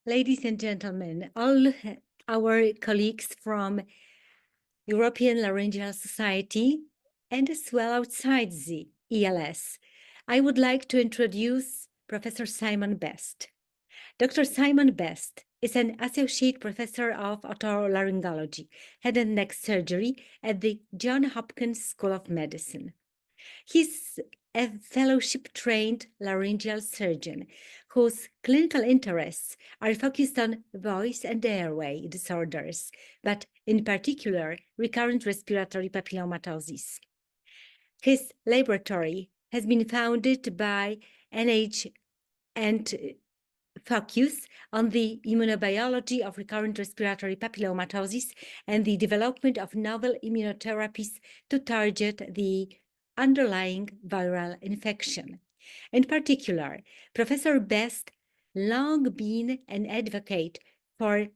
Ladies and gentlemen, all our colleagues from European Laryngeal Society and as well outside the ELS, I would like to introduce Professor Simon Best. Dr. Simon Best is an associate professor of otolaryngology, head and neck surgery at the Johns Hopkins School of Medicine. He's a fellowship-trained laryngeal surgeon whose clinical interests are focused on voice and airway disorders, but in particular, recurrent respiratory papillomatosis. His laboratory has been founded by NH and focus on the immunobiology of recurrent respiratory papillomatosis and the development of novel immunotherapies to target the underlying viral infection. In particular, Professor Best long been an advocate for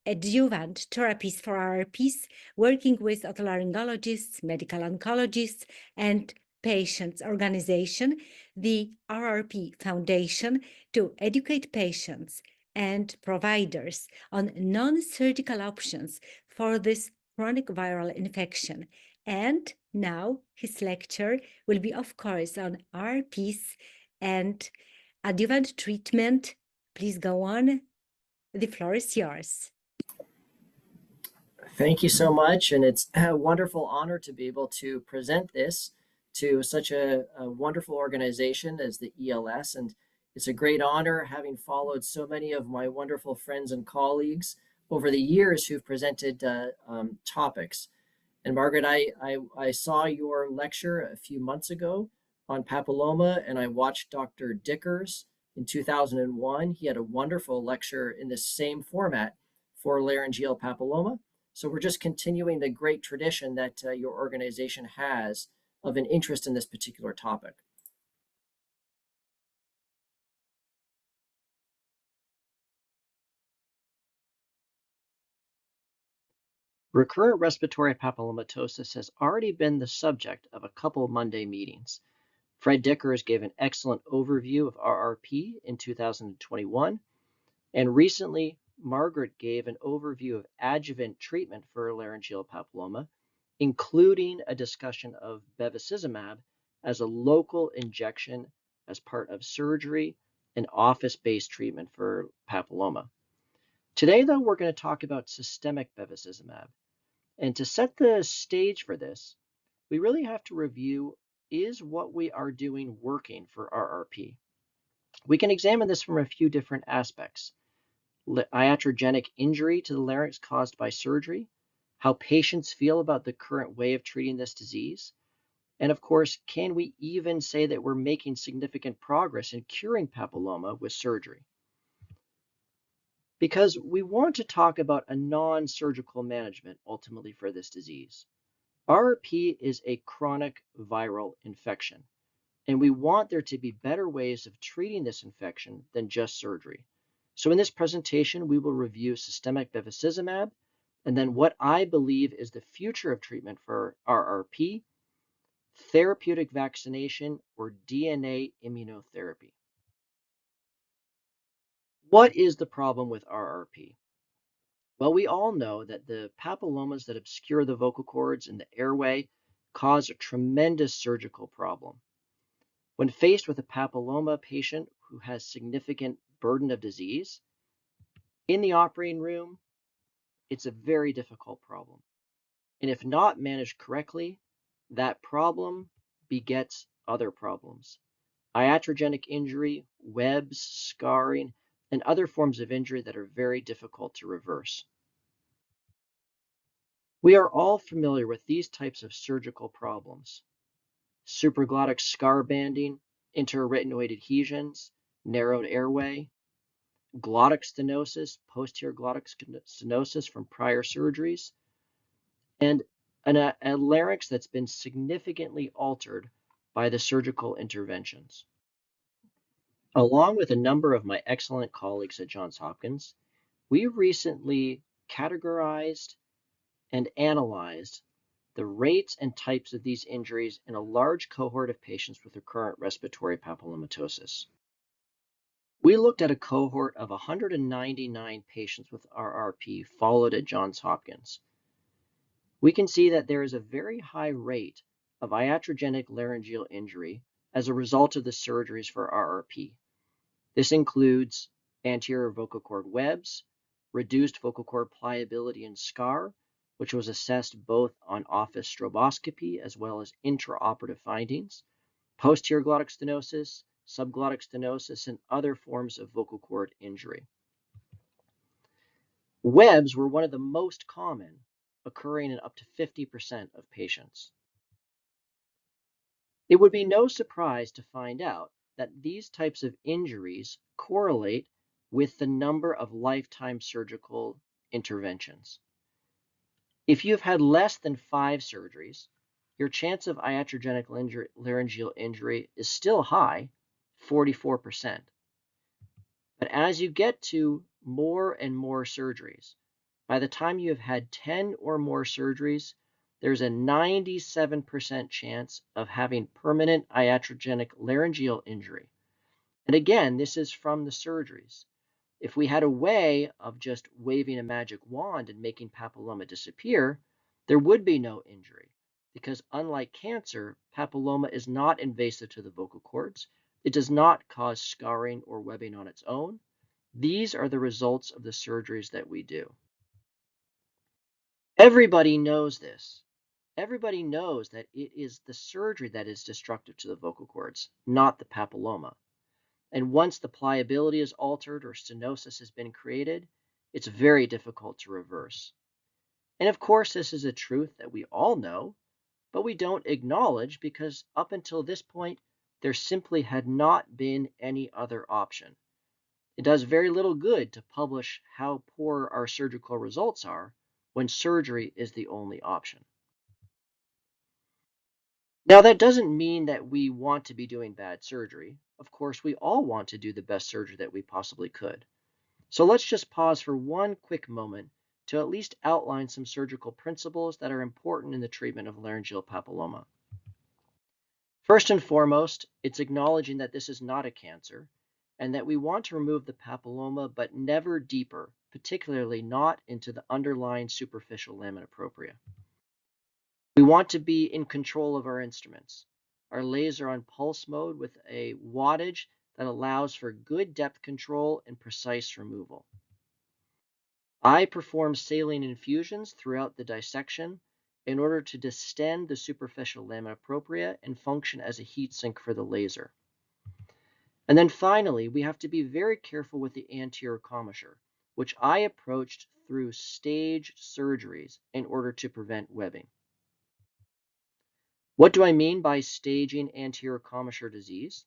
adjuvant therapies for RRPs, working with otolaryngologists, medical oncologists, and patients organization, the RRP Foundation, to educate patients and providers on non-surgical options for this chronic viral infection. And now his lecture will be, of course, on RRPs and adjuvant treatment. Please go on. The floor is yours. Thank you so much, and it's a wonderful honor to be able to present this to such a wonderful organization as the ELS, and it's a great honor having followed so many of my wonderful friends and colleagues over the years who've presented topics. And Margaret, I saw your lecture a few months ago on papilloma, and I watched Dr. Dickers in 2001. He had a wonderful lecture in the same format for laryngeal papilloma. So we're just continuing the great tradition that your organization has of an interest in this particular topic. Recurrent respiratory papillomatosis has already been the subject of a couple Monday meetings. Fred Dickers gave an excellent overview of RRP in 2021, and recently Margaret gave an overview of adjuvant treatment for laryngeal papilloma, including a discussion of bevacizumab as a local injection as part of surgery and office-based treatment for papilloma. Today, though, we're going to talk about systemic bevacizumab. And to set the stage for this, we really have to review, is what we are doing working for RRP? We can examine this from a few different aspects. Iatrogenic injury to the larynx caused by surgery, how patients feel about the current way of treating this disease, and of course, can we even say that we're making significant progress in curing papilloma with surgery? Because we want to talk about a non-surgical management ultimately for this disease. RRP is a chronic viral infection, and we want there to be better ways of treating this infection than just surgery. So in this presentation, we will review systemic bevacizumab, and then what I believe is the future of treatment for RRP, therapeutic vaccination, or DNA immunotherapy. What is the problem with RRP? Well, we all know that the papillomas that obscure the vocal cords and the airway cause a tremendous surgical problem. When faced with a papilloma patient who has significant burden of disease, in the operating room, it's a very difficult problem. And if not managed correctly, that problem begets other problems. Iatrogenic injury, webs, scarring, and other forms of injury that are very difficult to reverse. We are all familiar with these types of surgical problems. Supraglottic scar banding, interarytenoid adhesions, narrowed airway, glottic stenosis, posterior glottic stenosis from prior surgeries, and a larynx that's been significantly altered by the surgical interventions. Along with a number of my excellent colleagues at Johns Hopkins, we recently categorized and analyzed the rates and types of these injuries in a large cohort of patients with recurrent respiratory papillomatosis. We looked at a cohort of 199 patients with RRP followed at Johns Hopkins. We can see that there is a very high rate of iatrogenic laryngeal injury as a result of the surgeries for RRP. This includes anterior vocal cord webs, reduced vocal cord pliability and scar, which was assessed both on office stroboscopy as well as intraoperative findings, posterior glottic stenosis, subglottic stenosis, and other forms of vocal cord injury. Webs were one of the most common, occurring in up to 50% of patients. It would be no surprise to find out that these types of injuries correlate with the number of lifetime surgical interventions. If you've had less than 5 surgeries, your chance of iatrogenic laryngeal injury is still high, 44%. But as you get to more and more surgeries, by the time you have had 10 or more surgeries, there's a 97% chance of having permanent iatrogenic laryngeal injury. And again, this is from the surgeries. If we had a way of just waving a magic wand and making papilloma disappear, there would be no injury, because unlike cancer, papilloma is not invasive to the vocal cords. It does not cause scarring or webbing on its own. These are the results of the surgeries that we do. Everybody knows this. Everybody knows that it is the surgery that is destructive to the vocal cords, not the papilloma. And once the pliability is altered or stenosis has been created, it's very difficult to reverse. And of course, this is a truth that we all know, but we don't acknowledge because up until this point, there simply had not been any other option. It does very little good to publish how poor our surgical results are when surgery is the only option. Now, that doesn't mean that we want to be doing bad surgery. Of course, we all want to do the best surgery that we possibly could. So let's just pause for one quick moment to at least outline some surgical principles that are important in the treatment of laryngeal papilloma. First and foremost, it's acknowledging that this is not a cancer and that we want to remove the papilloma, but never deeper, particularly not into the underlying superficial lamina propria. We want to be in control of our instruments. Our laser on pulse mode with a wattage that allows for good depth control and precise removal. I perform saline infusions throughout the dissection in order to distend the superficial lamina propria and function as a heat sink for the laser. And then finally, we have to be very careful with the anterior commissure, which I approached through staged surgeries in order to prevent webbing. What do I mean by staging anterior commissure disease?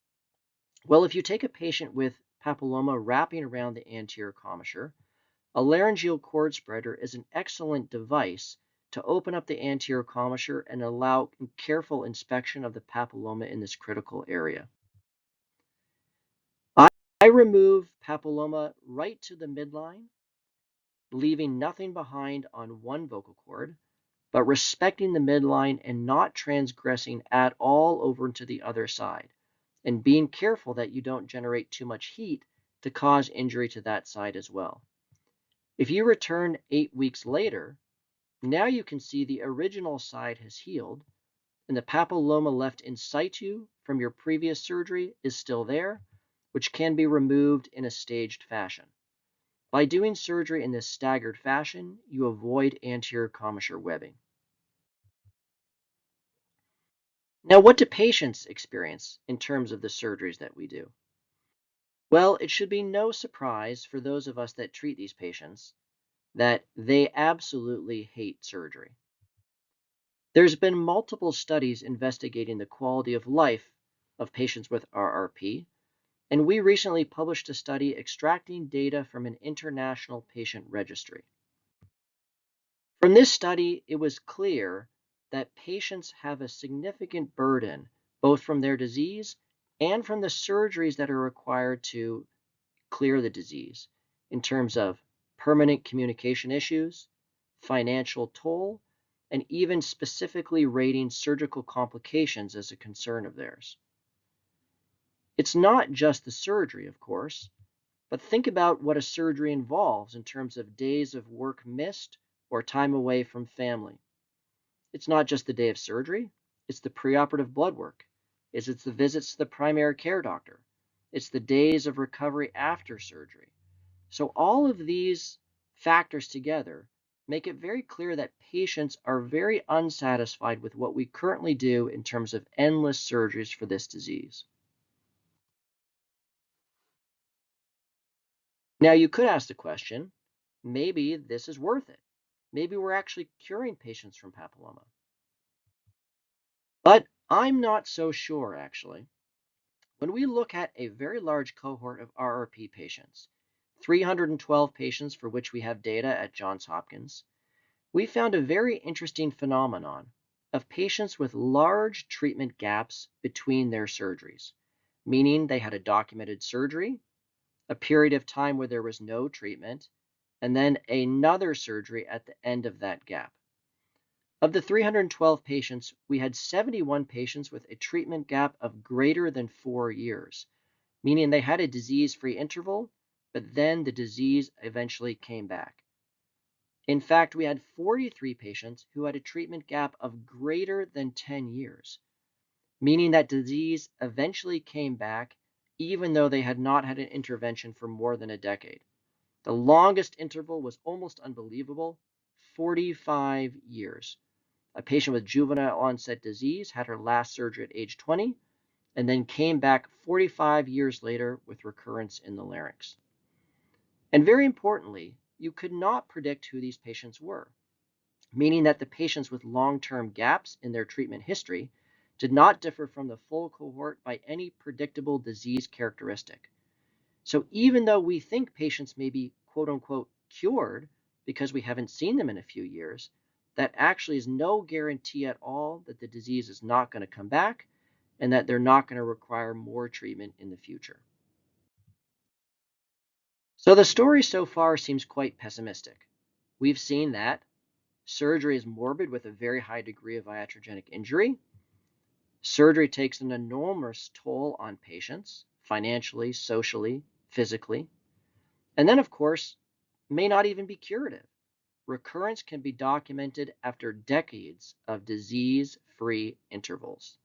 Well, if you take a patient with papilloma wrapping around the anterior commissure, a laryngeal cord spreader is an excellent device to open up the anterior commissure and allow careful inspection of the papilloma in this critical area. I remove papilloma right to the midline, leaving nothing behind on one vocal cord, but respecting the midline and not transgressing at all over to the other side, and being careful that you don't generate too much heat to cause injury to that side as well. If you return 8 weeks later, now you can see the original side has healed, and the papilloma left in situ from your previous surgery is still there, which can be removed in a staged fashion. By doing surgery in this staggered fashion, you avoid anterior commissure webbing. Now, what do patients experience in terms of the surgeries that we do? Well, it should be no surprise for those of us that treat these patients that they absolutely hate surgery. There's been multiple studies investigating the quality of life of patients with RRP, and we recently published a study extracting data from an international patient registry. From this study, it was clear that patients have a significant burden, both from their disease and from the surgeries that are required to clear the disease, in terms of permanent communication issues, financial toll, and even specifically rating surgical complications as a concern of theirs. It's not just the surgery, of course. But think about what a surgery involves in terms of days of work missed or time away from family. It's not just the day of surgery, it's the preoperative blood work. It's the visits to the primary care doctor. It's the days of recovery after surgery. So all of these factors together make it very clear that patients are very unsatisfied with what we currently do in terms of endless surgeries for this disease. Now, you could ask the question, maybe this is worth it. Maybe we're actually curing patients from papilloma. But I'm not so sure, actually. When we look at a very large cohort of RRP patients, 312 patients for which we have data at Johns Hopkins, we found a very interesting phenomenon of patients with large treatment gaps between their surgeries, meaning they had a documented surgery, a period of time where there was no treatment, and then another surgery at the end of that gap. Of the 312 patients, we had 71 patients with a treatment gap of greater than 4 years, meaning they had a disease-free interval, but then the disease eventually came back. In fact, we had 43 patients who had a treatment gap of greater than 10 years, meaning that disease eventually came back even though they had not had an intervention for more than a decade. The longest interval was almost unbelievable, 45 years. A patient with juvenile onset disease had her last surgery at age 20 and then came back 45 years later with recurrence in the larynx. And very importantly, you could not predict who these patients were, meaning that the patients with long-term gaps in their treatment history did not differ from the full cohort by any predictable disease characteristic. So even though we think patients may be quote unquote cured because we haven't seen them in a few years, that actually is no guarantee at all that the disease is not going to come back and that they're not going to require more treatment in the future. So the story so far seems quite pessimistic. We've seen that surgery is morbid with a very high degree of iatrogenic injury. Surgery takes an enormous toll on patients, financially, socially, physically. And then, of course, may not even be curative. Recurrence can be documented after decades of disease-free intervals.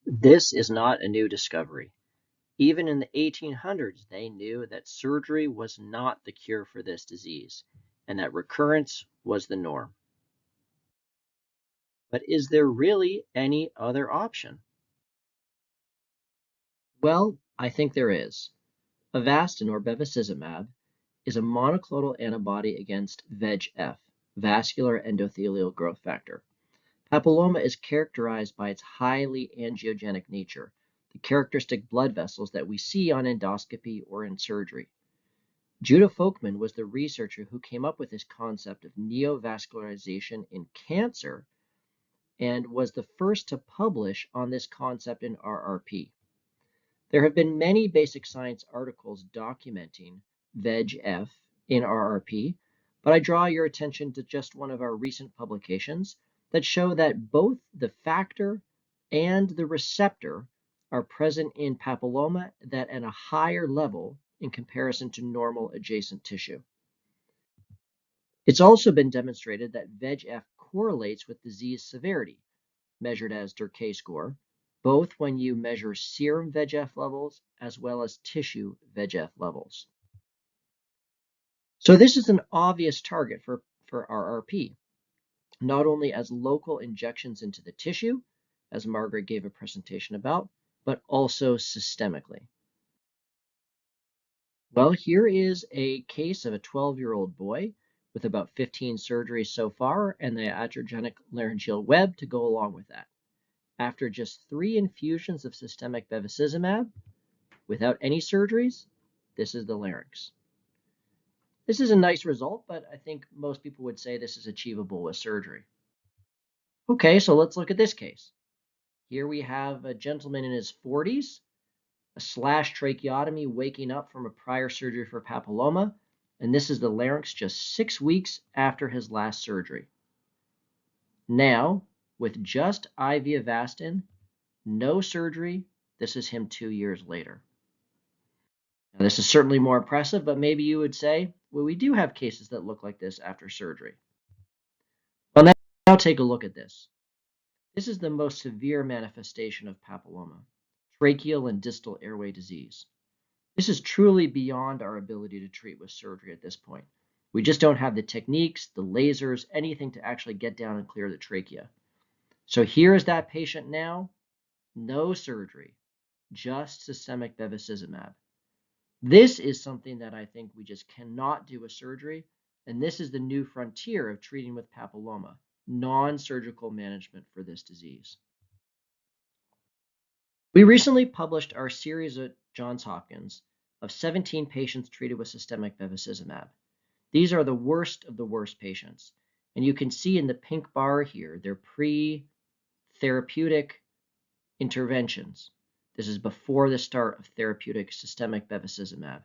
This is not a new discovery. Even in the 1800s, they knew that surgery was not the cure for this disease and that recurrence was the norm. But is there really any other option? Well, I think there is. Avastin, or bevacizumab, is a monoclonal antibody against VEGF, vascular endothelial growth factor. Papilloma is characterized by its highly angiogenic nature, the characteristic blood vessels that we see on endoscopy or in surgery. Judah Folkman was the researcher who came up with this concept of neovascularization in cancer and was the first to publish on this concept in RRP. There have been many basic science articles documenting VEGF in RRP, but I draw your attention to just one of our recent publications that show that both the factor and the receptor are present in papilloma that at a higher level in comparison to normal adjacent tissue. It's also been demonstrated that VEGF correlates with disease severity, measured as Derkay score, both when you measure serum VEGF levels as well as tissue VEGF levels. So this is an obvious target for RRP, not only as local injections into the tissue, as Margaret gave a presentation about, but also systemically. Well, here is a case of a 12-year-old boy with about 15 surgeries so far and the iatrogenic laryngeal web to go along with that. After just 3 infusions of systemic bevacizumab, without any surgeries, this is the larynx. This is a nice result, but I think most people would say this is achievable with surgery. Okay, so let's look at this case. Here we have a gentleman in his 40s, a slash tracheotomy waking up from a prior surgery for papilloma, and this is the larynx just 6 weeks after his last surgery. Now, with just IV Avastin, no surgery, this is him 2 years later. Now, this is certainly more impressive, but maybe you would say, well, we do have cases that look like this after surgery. Well, now take a look at this. This is the most severe manifestation of papilloma, tracheal and distal airway disease. This is truly beyond our ability to treat with surgery at this point. We just don't have the techniques, the lasers, anything to actually get down and clear the trachea. So here is that patient now, no surgery, just systemic bevacizumab. This is something that I think we just cannot do with surgery, and this is the new frontier of treating with papilloma, non-surgical management for this disease. We recently published our series at Johns Hopkins of 17 patients treated with systemic bevacizumab. These are the worst of the worst patients, and you can see in the pink bar here, they're pre-therapeutic interventions. This is before the start of therapeutic systemic bevacizumab.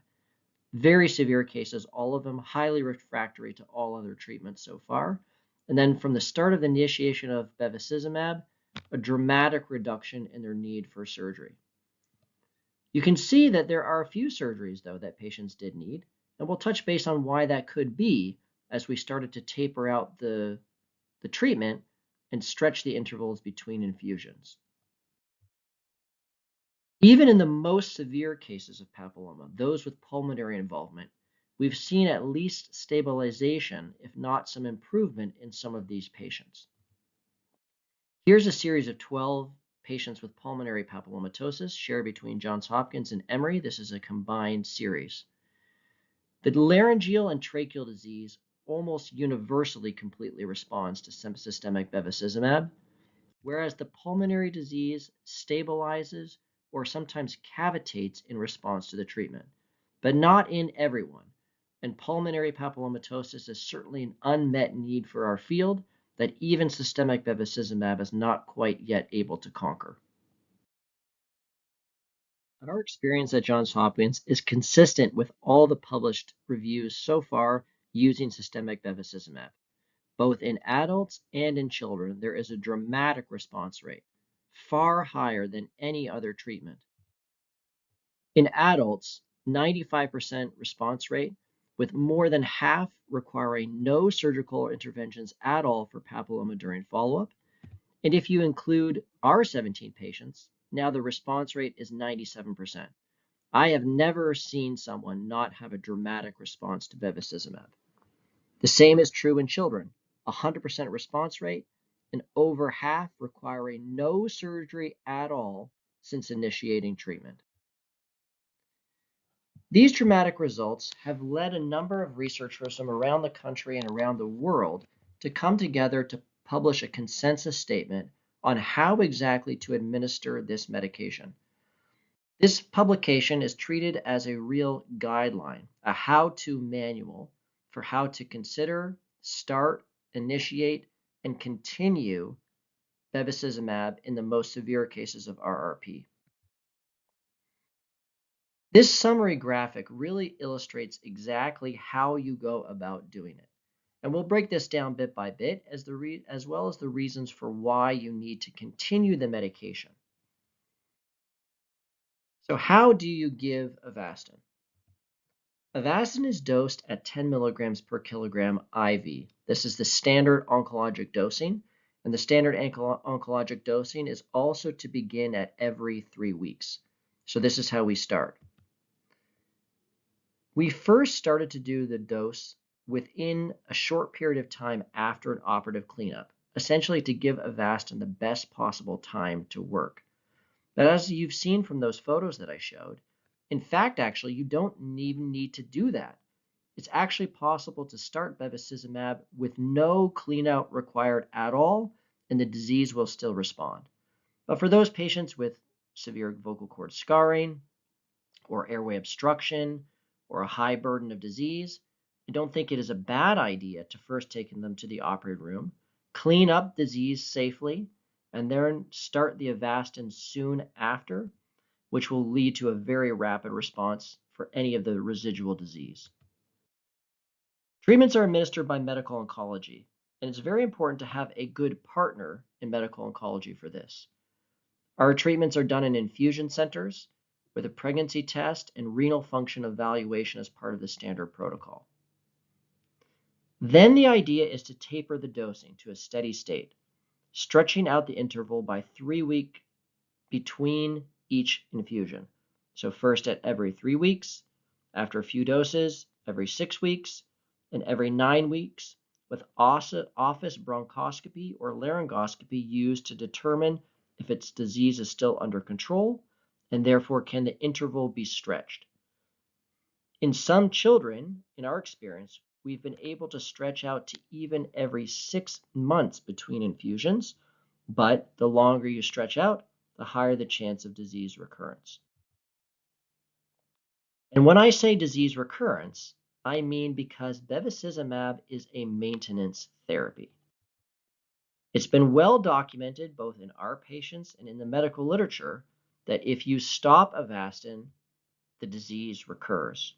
Very severe cases, all of them highly refractory to all other treatments so far. And then from the start of the initiation of bevacizumab, a dramatic reduction in their need for surgery. You can see that there are a few surgeries, though, that patients did need, and we'll touch base on why that could be as we started to taper out the treatment and stretch the intervals between infusions. Even in the most severe cases of papilloma, those with pulmonary involvement, we've seen at least stabilization, if not some improvement in some of these patients. Here's a series of 12 patients with pulmonary papillomatosis shared between Johns Hopkins and Emory. This is a combined series. The laryngeal and tracheal disease almost universally completely responds to systemic bevacizumab, whereas the pulmonary disease stabilizes or sometimes cavitates in response to the treatment, but not in everyone. And pulmonary papillomatosis is certainly an unmet need for our field that even systemic bevacizumab is not quite yet able to conquer. And our experience at Johns Hopkins is consistent with all the published reviews so far using systemic bevacizumab. Both in adults and in children, there is a dramatic response rate, far higher than any other treatment. In adults, 95% response rate, with more than half requiring no surgical interventions at all for papilloma during follow-up. And if you include our 17 patients, now the response rate is 97%. I have never seen someone not have a dramatic response to bevacizumab. The same is true in children, 100% response rate, and over half requiring no surgery at all since initiating treatment. These dramatic results have led a number of researchers from around the country and around the world to come together to publish a consensus statement on how exactly to administer this medication. This publication is treated as a real guideline, a how-to manual for how to consider, start, initiate, and continue bevacizumab in the most severe cases of RRP. This summary graphic really illustrates exactly how you go about doing it. And we'll break this down bit by bit as well as the reasons for why you need to continue the medication. So how do you give Avastin? Avastin is dosed at 10 milligrams per kilogram IV. This is the standard oncologic dosing, and the standard oncologic dosing is also to begin at every 3 weeks. So this is how we start. We first started to do the dose within a short period of time after an operative cleanup, essentially to give Avastin the best possible time to work. But as you've seen from those photos that I showed, in fact, actually, you don't even need to do that. It's actually possible to start bevacizumab with no cleanout required at all, and the disease will still respond. But for those patients with severe vocal cord scarring or airway obstruction or a high burden of disease, I don't think it is a bad idea to first take them to the operating room, clean up disease safely, and then start the Avastin soon after, which will lead to a very rapid response for any of the residual disease. Treatments are administered by medical oncology, and it's very important to have a good partner in medical oncology for this. Our treatments are done in infusion centers with a pregnancy test and renal function evaluation as part of the standard protocol. Then the idea is to taper the dosing to a steady state, stretching out the interval by 3 weeks between each infusion. So first at every 3 weeks, after a few doses, every 6 weeks, and every 9 weeks, with office bronchoscopy or laryngoscopy used to determine if its disease is still under control, and therefore can the interval be stretched. In some children, in our experience, we've been able to stretch out to even every 6 months between infusions, but the longer you stretch out, the higher the chance of disease recurrence. And when I say disease recurrence, I mean because bevacizumab is a maintenance therapy. It's been well documented both in our patients and in the medical literature that if you stop Avastin, the disease recurs.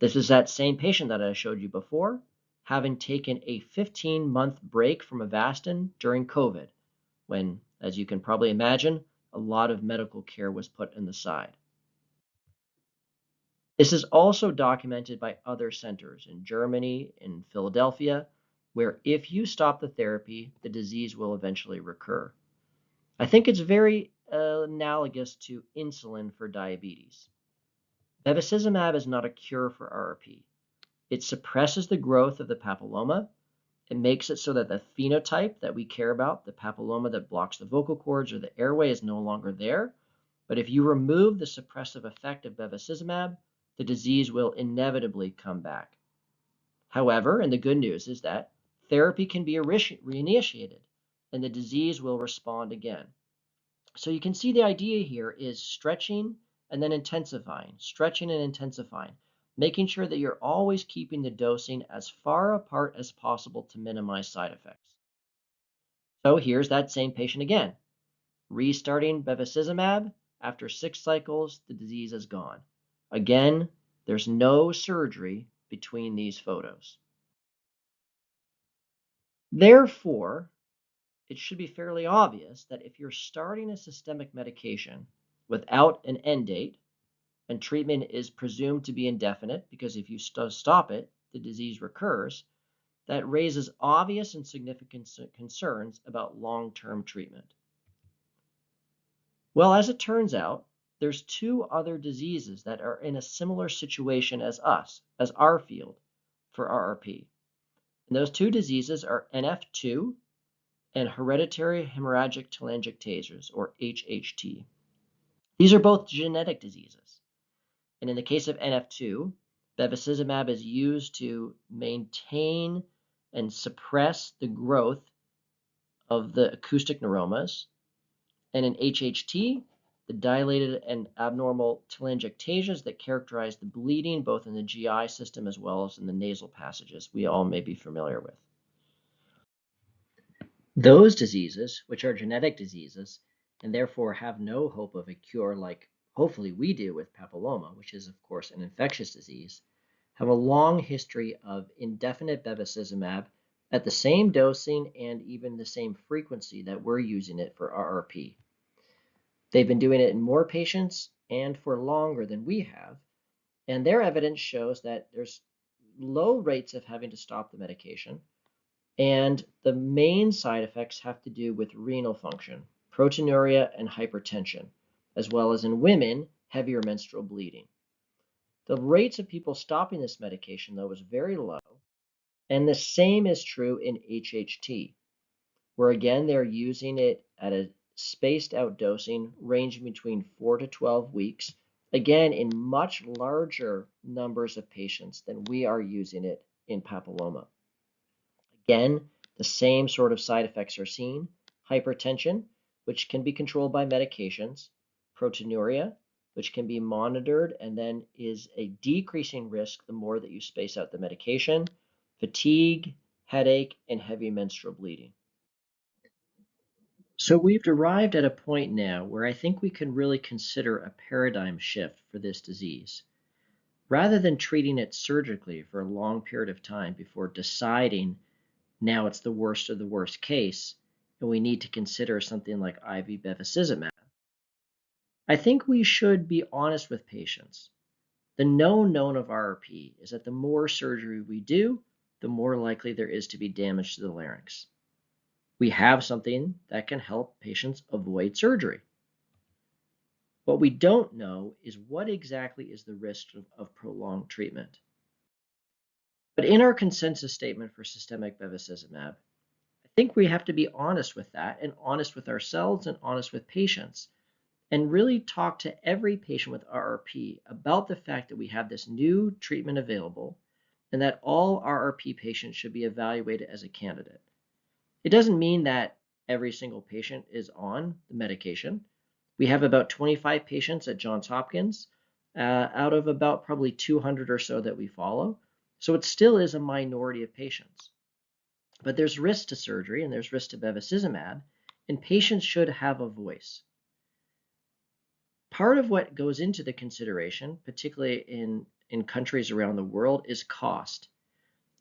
This is that same patient that I showed you before, having taken a 15-month break from Avastin during COVID, when, as you can probably imagine, a lot of medical care was put on the side. This is also documented by other centers in Germany, in Philadelphia, where if you stop the therapy, the disease will eventually recur. I think it's very analogous to insulin for diabetes. Bevacizumab is not a cure for RRP. It suppresses the growth of the papilloma. It makes it so that the phenotype that we care about, the papilloma that blocks the vocal cords or the airway, is no longer there. But if you remove the suppressive effect of bevacizumab, the disease will inevitably come back. However, and the good news is that therapy can be reinitiated and the disease will respond again. So you can see the idea here is stretching and then intensifying, stretching and intensifying, making sure that you're always keeping the dosing as far apart as possible to minimize side effects. So here's that same patient again. Restarting bevacizumab, after 6 cycles, the disease is gone. Again, there's no surgery between these photos. Therefore, it should be fairly obvious that if you're starting a systemic medication without an end date, and treatment is presumed to be indefinite because if you stop it, the disease recurs, that raises obvious and significant concerns about long-term treatment. Well, as it turns out, there's 2 other diseases that are in a similar situation as us, as our field, for RRP. And those 2 diseases are NF2 and hereditary hemorrhagic telangiectasias, or HHT. These are both genetic diseases. And in the case of NF2, bevacizumab is used to maintain and suppress the growth of the acoustic neuromas. And in HHT, the dilated and abnormal telangiectasias that characterize the bleeding both in the GI system as well as in the nasal passages we all may be familiar with. Those diseases, which are genetic diseases, and therefore have no hope of a cure like hopefully we do with papilloma, which is of course an infectious disease, have a long history of indefinite bevacizumab at the same dosing and even the same frequency that we're using it for RRP. They've been doing it in more patients and for longer than we have, and their evidence shows that there's low rates of having to stop the medication, and the main side effects have to do with renal function, proteinuria, and hypertension, as well as in women, heavier menstrual bleeding. The rates of people stopping this medication, though, is very low, and the same is true in HHT, where again they're using it at a spaced out dosing ranging between 4 to 12 weeks, again in much larger numbers of patients than we are using it in papilloma. Again, the same sort of side effects are seen: hypertension, which can be controlled by medications, proteinuria, which can be monitored and then is a decreasing risk the more that you space out the medication, fatigue, headache, and heavy menstrual bleeding. So we've arrived at a point now where I think we can really consider a paradigm shift for this disease. Rather than treating it surgically for a long period of time before deciding now it's the worst of the worst case, and we need to consider something like IV bevacizumab, I think we should be honest with patients. The known of RRP is that the more surgery we do, the more likely there is to be damage to the larynx. We have something that can help patients avoid surgery. What we don't know is what exactly is the risk of prolonged treatment. But in our consensus statement for systemic bevacizumab, I think we have to be honest with that and honest with ourselves and honest with patients and really talk to every patient with RRP about the fact that we have this new treatment available and that all RRP patients should be evaluated as a candidate. It doesn't mean that every single patient is on the medication. We have about 25 patients at Johns Hopkins out of about probably 200 or so that we follow. So it still is a minority of patients. But there's risk to surgery and there's risk to bevacizumab, and patients should have a voice. Part of what goes into the consideration, particularly in countries around the world, is cost.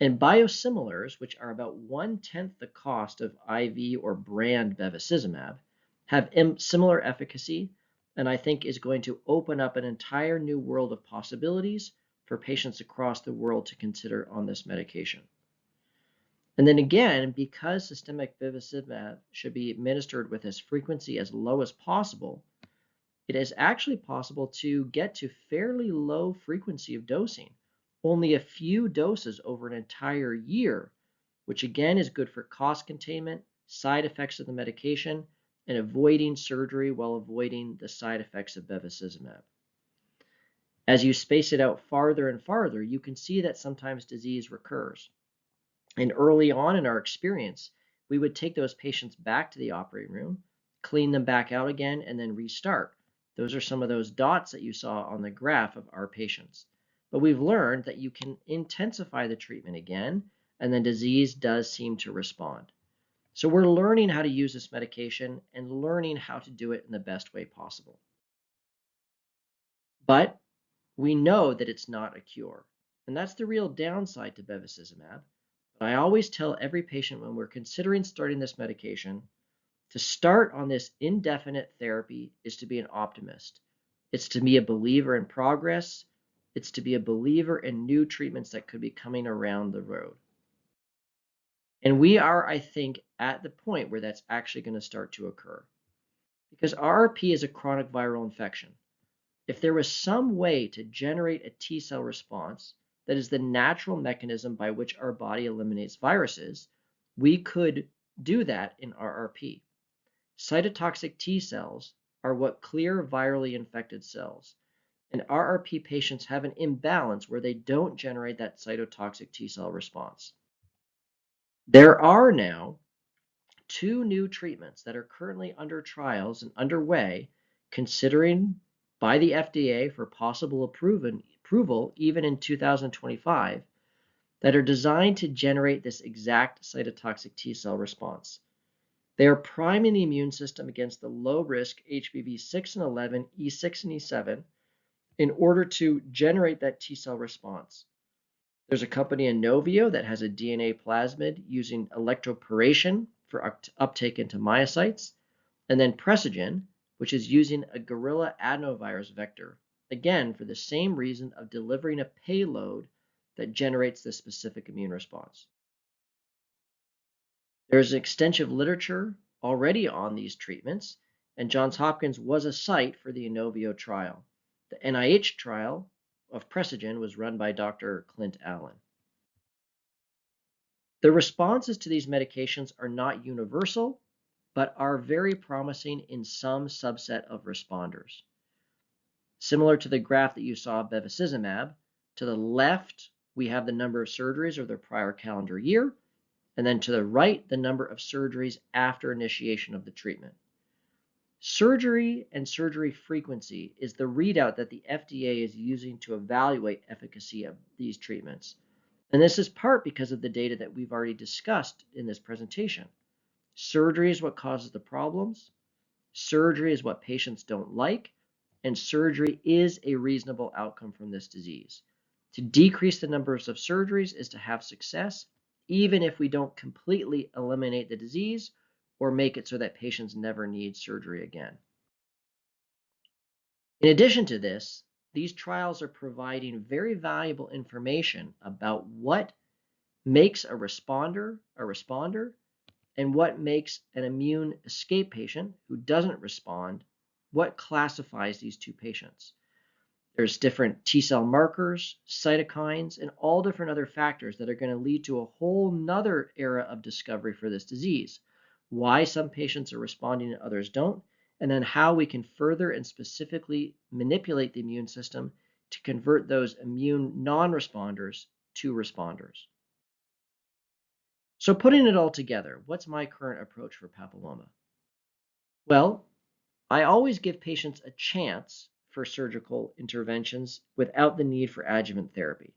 And biosimilars, which are about 1/10 the cost of IV or brand bevacizumab, have similar efficacy, and I think is going to open up an entire new world of possibilities for patients across the world to consider on this medication. And then again, because systemic bevacizumab should be administered with its frequency as low as possible, it is actually possible to get to fairly low frequency of dosing, only a few doses over an entire year, which again is good for cost containment, side effects of the medication, and avoiding surgery while avoiding the side effects of bevacizumab. As you space it out farther and farther, you can see that sometimes disease recurs. And early on in our experience, we would take those patients back to the operating room, clean them back out again, and then restart. Those are some of those dots that you saw on the graph of our patients. But we've learned that you can intensify the treatment again, and then disease does seem to respond. So we're learning how to use this medication and learning how to do it in the best way possible. But we know that it's not a cure. And that's the real downside to bevacizumab. But I always tell every patient when we're considering starting this medication, to start on this indefinite therapy is to be an optimist. It's to be a believer in progress. It's to be a believer in new treatments that could be coming around the road. And we are, I think, at the point where that's actually going to start to occur. Because RRP is a chronic viral infection. If there was some way to generate a T cell response that is the natural mechanism by which our body eliminates viruses, we could do that in RRP. Cytotoxic T cells are what clear virally infected cells, and RRP patients have an imbalance where they don't generate that cytotoxic T cell response. There are now 2 new treatments that are currently under trials and underway, considering by the FDA for possible approval even in 2025, that are designed to generate this exact cytotoxic T cell response. They are priming the immune system against the low-risk HPV 6 and 11, E6 and E7 in order to generate that T cell response. There's a company in Novio that has a DNA plasmid using electroporation for uptake into myocytes, and then Precigen, which is using a gorilla adenovirus vector, again for the same reason of delivering a payload that generates this specific immune response. There's extensive literature already on these treatments, and Johns Hopkins was a site for the Inovio trial. The NIH trial of Precigen was run by Dr. Clint Allen. The responses to these medications are not universal, but are very promising in some subset of responders. Similar to the graph that you saw of bevacizumab, to the left, we have the number of surgeries over the prior calendar year, and then to the right, the number of surgeries after initiation of the treatment. Surgery and surgery frequency is the readout that the FDA is using to evaluate efficacy of these treatments. And this is part because of the data that we've already discussed in this presentation. Surgery is what causes the problems. Surgery is what patients don't like. And surgery is a reasonable outcome from this disease. To decrease the numbers of surgeries is to have success, even if we don't completely eliminate the disease or make it so that patients never need surgery again. In addition to this, these trials are providing very valuable information about what makes a responder, and what makes an immune escape patient who doesn't respond, what classifies these two patients. There's different T cell markers, cytokines, and all different other factors that are going to lead to a whole nother era of discovery for this disease. Why some patients are responding and others don't, and then how we can further and specifically manipulate the immune system to convert those immune non-responders to responders. So putting it all together, what's my current approach for papilloma? Well, I always give patients a chance for surgical interventions without the need for adjuvant therapy.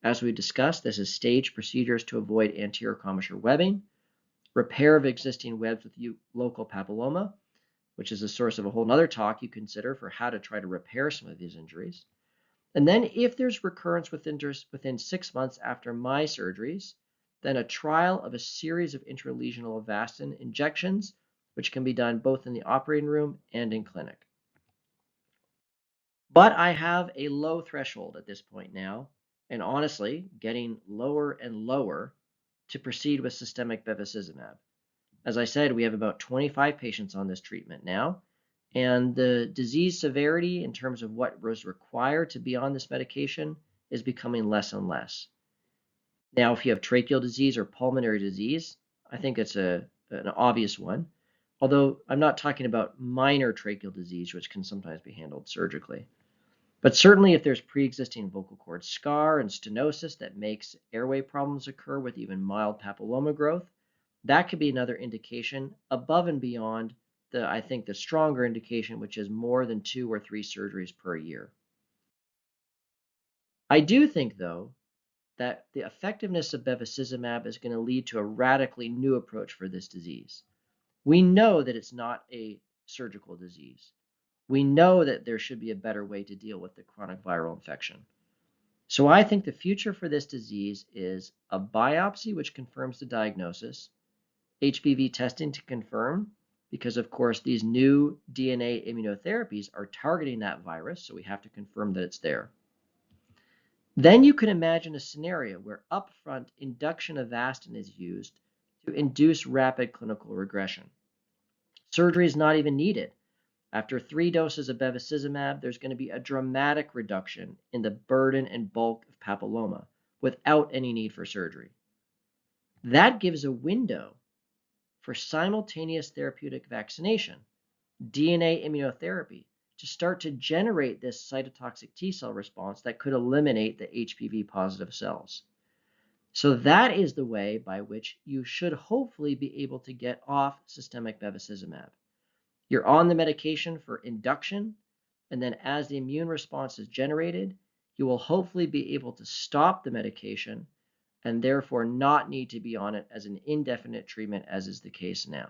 As we discussed, this is staged procedures to avoid anterior commissure webbing, repair of existing webs with local papilloma, which is a source of a whole other talk you consider for how to try to repair some of these injuries. And then if there's recurrence within 6 months after my surgeries, then a trial of a series of intralesional Avastin injections, which can be done both in the operating room and in clinic. But I have a low threshold at this point now, and honestly, getting lower and lower to proceed with systemic bevacizumab. As I said, we have about 25 patients on this treatment now, and the disease severity in terms of what was required to be on this medication is becoming less and less. Now, if you have tracheal disease or pulmonary disease, I think it's an obvious one, although I'm not talking about minor tracheal disease, which can sometimes be handled surgically. But certainly if there's pre-existing vocal cord scar and stenosis that makes airway problems occur with even mild papilloma growth, that could be another indication above and beyond I think the stronger indication, which is more than 2 or 3 surgeries per year. I do think, though, that the effectiveness of bevacizumab is going to lead to a radically new approach for this disease. We know that it's not a surgical disease. We know that there should be a better way to deal with the chronic viral infection. So I think the future for this disease is a biopsy which confirms the diagnosis, HPV testing to confirm, because of course these new DNA immunotherapies are targeting that virus, so we have to confirm that it's there. Then you can imagine a scenario where upfront induction Avastin is used to induce rapid clinical regression. Surgery is not even needed. After 3 doses of bevacizumab, there's going to be a dramatic reduction in the burden and bulk of papilloma without any need for surgery. That gives a window for simultaneous therapeutic vaccination, DNA immunotherapy, to start to generate this cytotoxic T cell response that could eliminate the HPV positive cells. So that is the way by which you should hopefully be able to get off systemic bevacizumab. You're on the medication for induction, and then as the immune response is generated, you will hopefully be able to stop the medication and therefore not need to be on it as an indefinite treatment, as is the case now.